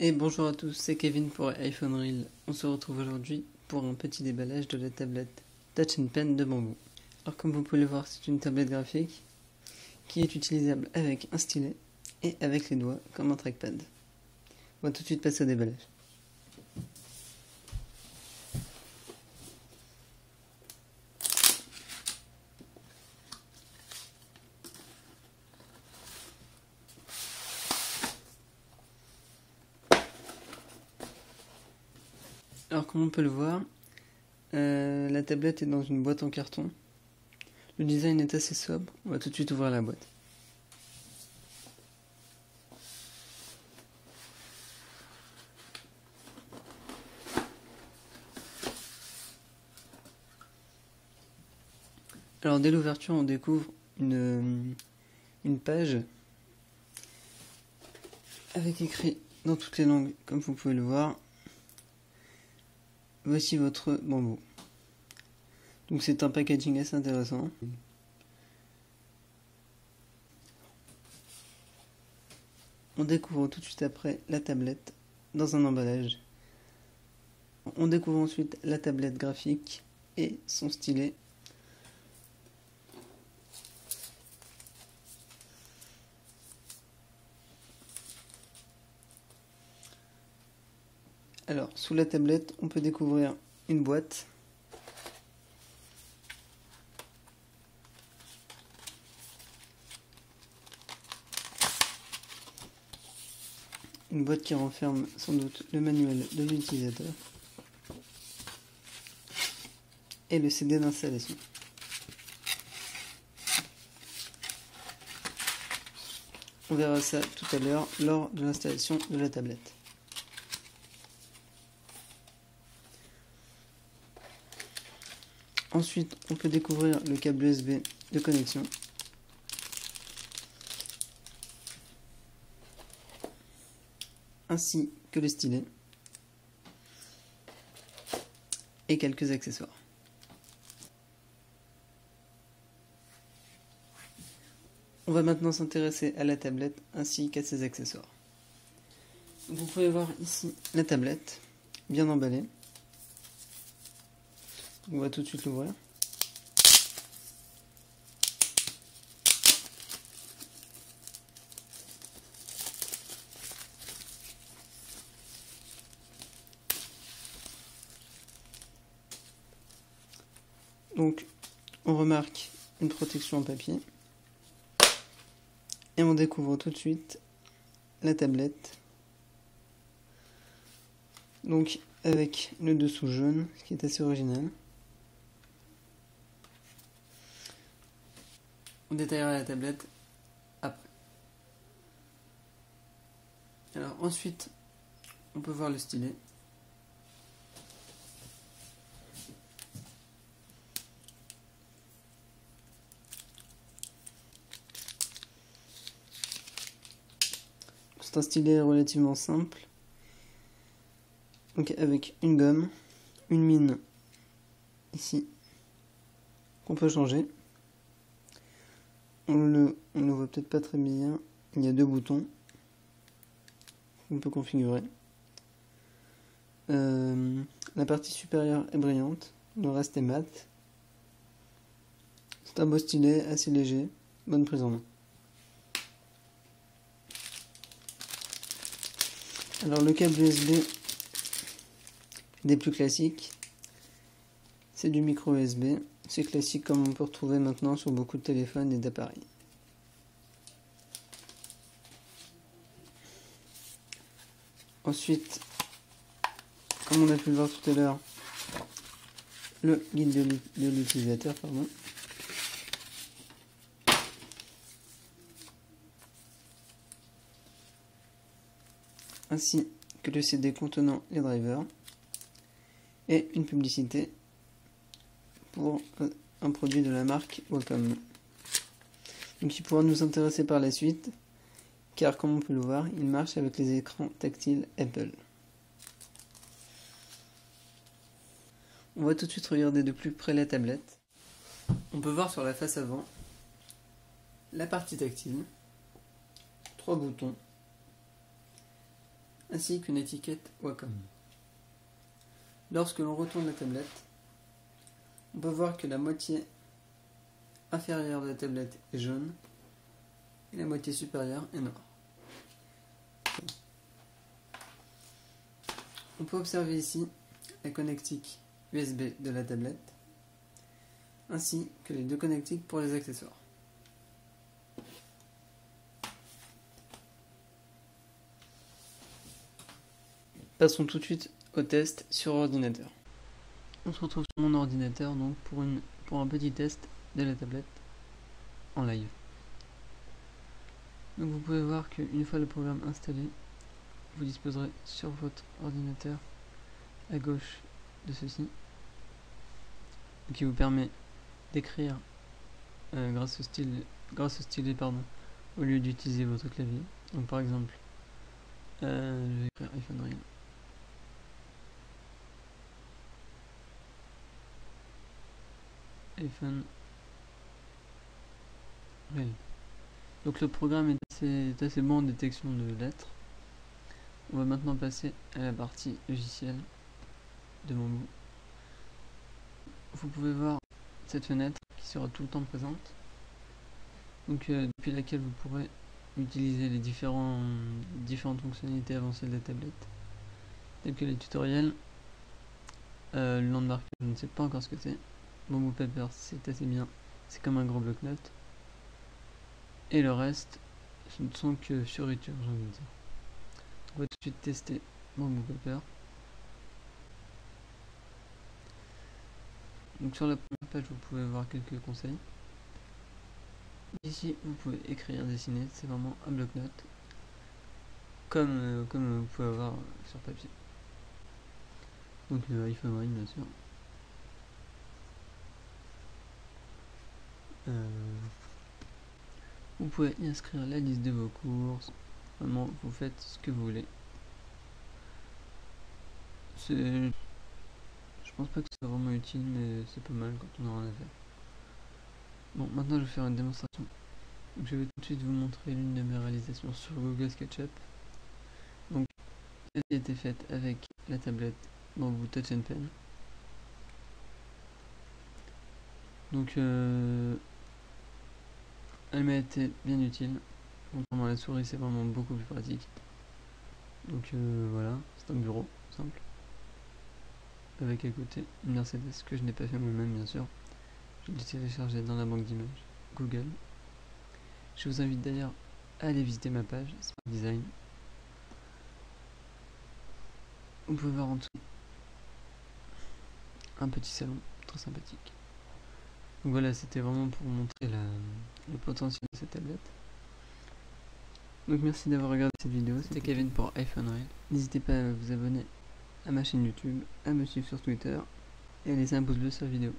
Et bonjour à tous, c'est Kevin pour iPhone Reel. On se retrouve aujourd'hui pour un petit déballage de la tablette Touch & Pen de Bamboo. Alors comme vous pouvez le voir, c'est une tablette graphique qui est utilisable avec un stylet et avec les doigts comme un trackpad. On va tout de suite passer au déballage. Alors comme on peut le voir, la tablette est dans une boîte en carton. Le design est assez sobre, on va tout de suite ouvrir la boîte. Alors dès l'ouverture on découvre une page avec écrit dans toutes les langues, comme vous pouvez le voir. Voici votre Bamboo. Donc c'est un packaging assez intéressant. On découvre tout de suite après la tablette dans un emballage. On découvre ensuite la tablette graphique et son stylet. Alors, sous la tablette, on peut découvrir une boîte. Une boîte qui renferme sans doute le manuel de l'utilisateur et le CD d'installation. On verra ça tout à l'heure lors de l'installation de la tablette. Ensuite, on peut découvrir le câble USB de connexion. Ainsi que le stylet. Et quelques accessoires. On va maintenant s'intéresser à la tablette ainsi qu'à ses accessoires. Vous pouvez voir ici la tablette, bien emballée. On va tout de suite l'ouvrir. Donc, on remarque une protection en papier. Et on découvre tout de suite la tablette. Donc, avec le dessous jaune, ce qui est assez original. On détaillera la tablette après. Alors ensuite, on peut voir le stylet. C'est un stylet relativement simple. Donc avec une gomme, une mine ici, qu'on peut changer. On ne le voit peut-être pas très bien. Il y a deux boutons qu'on peut configurer. La partie supérieure est brillante, le reste est mat. C'est un beau stylet, assez léger, bonne prise en main. Alors le câble USB des plus classiques, c'est du micro USB. C'est classique comme on peut retrouver maintenant sur beaucoup de téléphones et d'appareils. Ensuite, comme on a pu le voir tout à l'heure, le guide de l'utilisateur, ainsi que le CD contenant les drivers et une publicité pour un produit de la marque Wacom. Donc il pourra nous intéresser par la suite, car comme on peut le voir, il marche avec les écrans tactiles Apple. On va tout de suite regarder de plus près la tablette. On peut voir sur la face avant la partie tactile, 3 boutons, ainsi qu'une étiquette Wacom. Lorsque l'on retourne la tablette, on peut voir que la moitié inférieure de la tablette est jaune et la moitié supérieure est noire. On peut observer ici la connectique USB de la tablette ainsi que les deux connectiques pour les accessoires. Passons tout de suite au test sur ordinateur. On se retrouve sur mon ordinateur donc pour un petit test de la tablette en live. Donc vous pouvez voir qu'une fois le programme installé, vous disposerez sur votre ordinateur à gauche de ceci, qui vous permet d'écrire grâce au stylet au lieu d'utiliser votre clavier. Donc par exemple, je vais écrire iPhone Real. iPhone Real. Donc le programme est assez bon en détection de lettres. On va maintenant passer à la partie logicielle de Bamboo. Vous pouvez voir cette fenêtre qui sera tout le temps présente, donc depuis laquelle vous pourrez utiliser les différentes fonctionnalités avancées de la tablette, telles que les tutoriels, le landmark, je ne sais pas encore ce que c'est. Bamboo Paper, c'est assez bien, c'est comme un gros bloc-notes, et le reste, ce ne sont que fioritures, j'ai envie de dire. On va tout de suite tester Bamboo Paper. Donc sur la première page, vous pouvez voir quelques conseils. Ici, vous pouvez écrire, dessiner, c'est vraiment un bloc-notes, comme vous pouvez avoir sur papier. Donc le iPhone Real, bien sûr. Vous pouvez y inscrire la liste de vos courses. Vraiment, vous faites ce que vous voulez. Je pense pas que ce soit vraiment utile, mais c'est pas mal quand on a rien à faire. Bon, maintenant je vais faire une démonstration. Donc, je vais tout de suite vous montrer l'une de mes réalisations sur Google SketchUp. Donc, elle a été faite avec la tablette Bamboo Touch & Pen. Donc, elle m'a été bien utile. Contrairement à la souris, c'est vraiment beaucoup plus pratique. Donc voilà, c'est un bureau simple. Avec à côté une Mercedes que je n'ai pas fait moi-même, bien sûr. Je l'ai téléchargé dans la banque d'images Google. Je vous invite d'ailleurs à aller visiter ma page Smart Design. Vous pouvez voir en dessous un petit salon très sympathique. Donc voilà, c'était vraiment pour montrer le potentiel de cette tablette. Donc merci d'avoir regardé cette vidéo, c'était Kevin pour iPhone Real. N'hésitez pas à vous abonner à ma chaîne YouTube, à me suivre sur Twitter et à laisser un pouce bleu sur la vidéo.